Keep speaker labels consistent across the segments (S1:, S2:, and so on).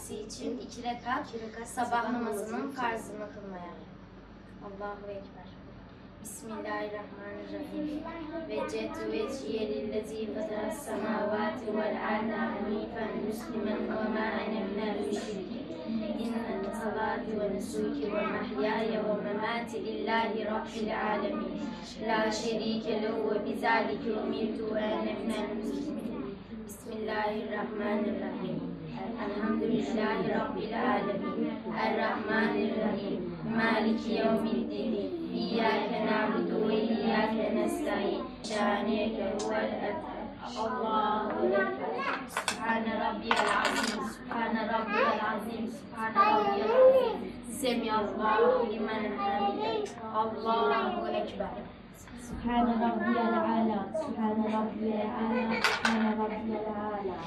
S1: şahsı için 2 rekat sabah namazının farzını kılmaya. Allahu Ekber. Bismillahirrahmanirrahim. Vecehtu veciye lillezî fataras semâvâti vel arda hanîfen müslimen ve mâ ene minel müşrikîn. İnnel salâti ve nusuki ve mahyâye ve memâti lillahi rabbil âlemîn. La şerîke lehu ve bizâlike umirtu ve ene minel muslimin. Bismillahirrahmanirrahim. Elhamdülillahi rabbil âlemîn. Errahmanirrahim. Maliki yevmiddin. İyyâke na'budu ve iyyâke nestaîn. Şâniyeke huvel ebter. Allahu ekber. Sübhane rabbiyel azim. Sübhane rabbiyel azim. Sübhane rabbiyel azim. Semiyallahu limen hamide. Allahu ekber.
S2: Sübhane rabbiyel âlâ. Sübhane rabbiyel âlâ. Sübhane rabbiyel âlâ.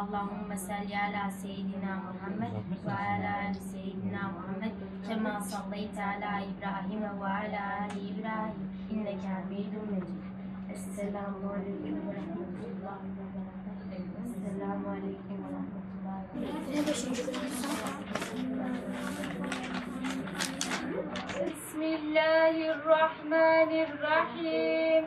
S1: Allahümme salli ala seyyidina Muhammed ve ala ali seyyidina Muhammed kema sallayte ala İbrahim ve ala ali İbrahim inneke hamidun mecid. Esselamu aleyküm ve rahmetullahi ve berekatuhu. Esselamu aleyküm ve rahmetullahi ve berekatuhu. Bismillahirrahmanirrahim.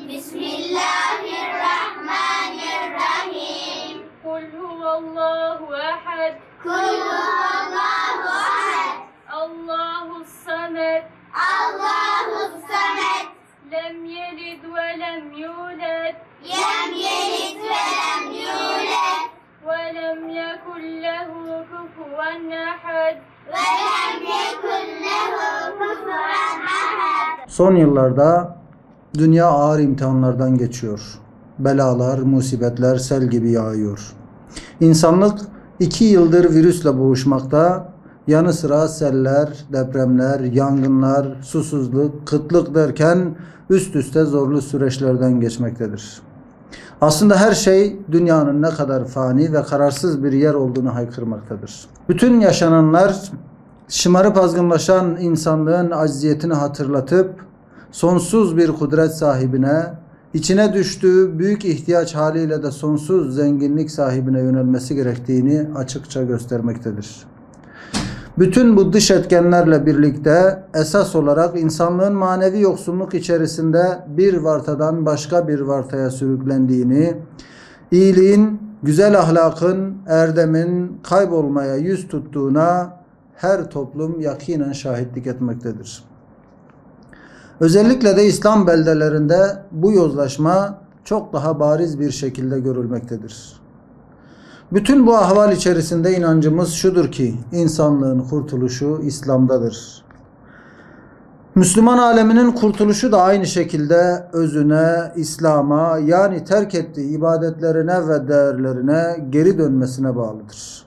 S3: Bismillahirrahmanirrahim.
S1: Kul huvallahu ehad.
S3: Kul huvallahu ehad.
S1: Allahus samed.
S3: Allahus samed.
S1: Lem yelid ve lem yulad.
S3: Lem yelid ve lem yulad.
S1: Ve lem yekun lehu kufuven ehad.
S3: Ve lem yekun lehu kufuven ehad.
S4: Son yıllarda dünya ağır imtihanlardan geçiyor. Belalar, musibetler sel gibi yağıyor. İnsanlık 2 yıldır virüsle boğuşmakta, yanı sıra seller, depremler, yangınlar, susuzluk, kıtlık derken üst üste zorlu süreçlerden geçmektedir. Aslında her şey dünyanın ne kadar fani ve kararsız bir yer olduğunu haykırmaktadır. Bütün yaşananlar şımarıp azgınlaşan insanlığın acziyetini hatırlatıp sonsuz bir kudret sahibine, içine düştüğü büyük ihtiyaç haliyle de sonsuz zenginlik sahibine yönelmesi gerektiğini açıkça göstermektedir. Bütün bu dış etkenlerle birlikte esas olarak insanlığın manevi yoksunluk içerisinde bir vartadan başka bir vartaya sürüklendiğini, iyiliğin, güzel ahlakın, erdemin kaybolmaya yüz tuttuğuna her toplum yakinen şahitlik etmektedir. Özellikle de İslam beldelerinde bu yozlaşma çok daha bariz bir şekilde görülmektedir. Bütün bu ahval içerisinde inancımız şudur ki insanlığın kurtuluşu İslam'dadır. Müslüman aleminin kurtuluşu da aynı şekilde özüne, İslam'a yani terk ettiği ibadetlerine ve değerlerine geri dönmesine bağlıdır.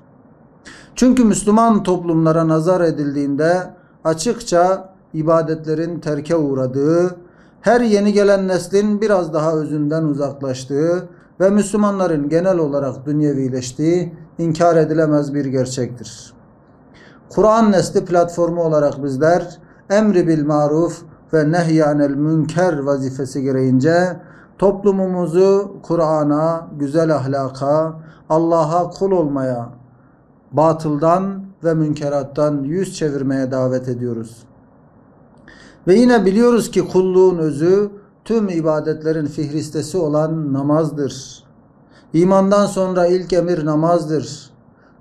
S4: Çünkü Müslüman toplumlara nazar edildiğinde açıkça ibadetlerin terke uğradığı, her yeni gelen neslin biraz daha özünden uzaklaştığı ve Müslümanların genel olarak dünyevileştiği inkar edilemez bir gerçektir. Kur'an nesli platformu olarak bizler emri bil maruf ve nehyanel münker vazifesi gereğince toplumumuzu Kur'an'a, güzel ahlaka, Allah'a kul olmaya, batıldan ve münkerattan yüz çevirmeye davet ediyoruz. Ve yine biliyoruz ki kulluğun özü tüm ibadetlerin fihristesi olan namazdır. İmandan sonra ilk emir namazdır.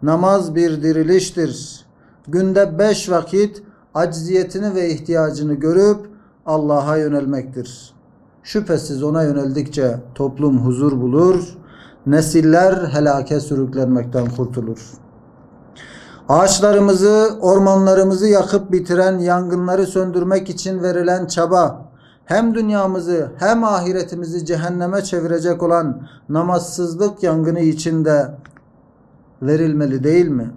S4: Namaz bir diriliştir. Günde 5 vakit acziyetini ve ihtiyacını görüp Allah'a yönelmektir. Şüphesiz ona yöneldikçe toplum huzur bulur, nesiller helake sürüklenmekten kurtulur. Ağaçlarımızı, ormanlarımızı yakıp bitiren yangınları söndürmek için verilen çaba, hem dünyamızı hem ahiretimizi cehenneme çevirecek olan namazsızlık yangını içinde verilmeli değil mi?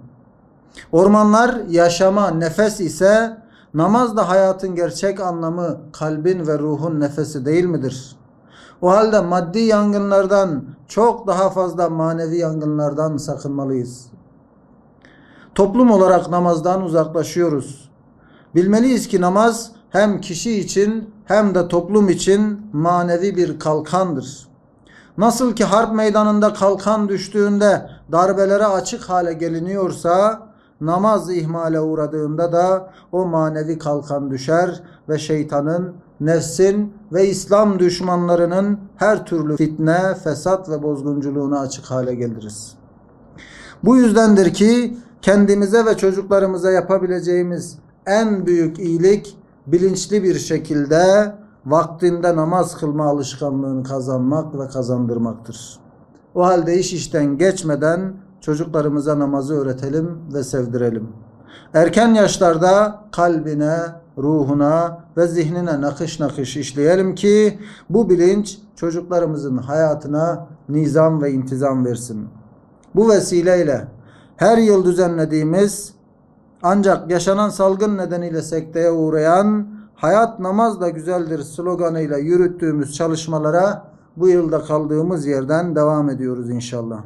S4: Ormanlar yaşama, nefes ise namaz da hayatın gerçek anlamı, kalbin ve ruhun nefesi değil midir? O halde maddi yangınlardan çok daha fazla manevi yangınlardan sakınmalıyız. Toplum olarak namazdan uzaklaşıyoruz. Bilmeliyiz ki namaz hem kişi için hem de toplum için manevi bir kalkandır. Nasıl ki harp meydanında kalkan düştüğünde darbelere açık hale geliniyorsa, namaz ihmale uğradığında da o manevi kalkan düşer ve şeytanın, nefsin ve İslam düşmanlarının her türlü fitne, fesat ve bozgunculuğunu açık hale geliriz. Bu yüzdendir ki kendimize ve çocuklarımıza yapabileceğimiz en büyük iyilik bilinçli bir şekilde vaktinde namaz kılma alışkanlığını kazanmak ve kazandırmaktır. O halde iş işten geçmeden çocuklarımıza namazı öğretelim ve sevdirelim. Erken yaşlarda kalbine, ruhuna ve zihnine nakış nakış işleyelim ki bu bilinç çocuklarımızın hayatına nizam ve intizam versin. Bu vesileyle her yıl düzenlediğimiz ancak yaşanan salgın nedeniyle sekteye uğrayan "Hayat namazla güzeldir" sloganıyla yürüttüğümüz çalışmalara bu yılda kaldığımız yerden devam ediyoruz inşallah.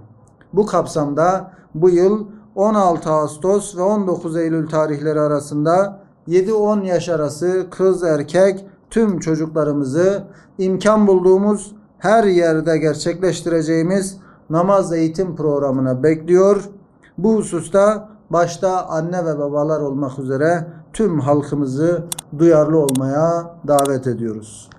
S4: Bu kapsamda bu yıl 16 Ağustos ve 19 Eylül tarihleri arasında 7-10 yaş arası kız erkek tüm çocuklarımızı imkan bulduğumuz her yerde gerçekleştireceğimiz namaz eğitim programına bekliyor. Bu hususta başta anne ve babalar olmak üzere tüm halkımızı duyarlı olmaya davet ediyoruz.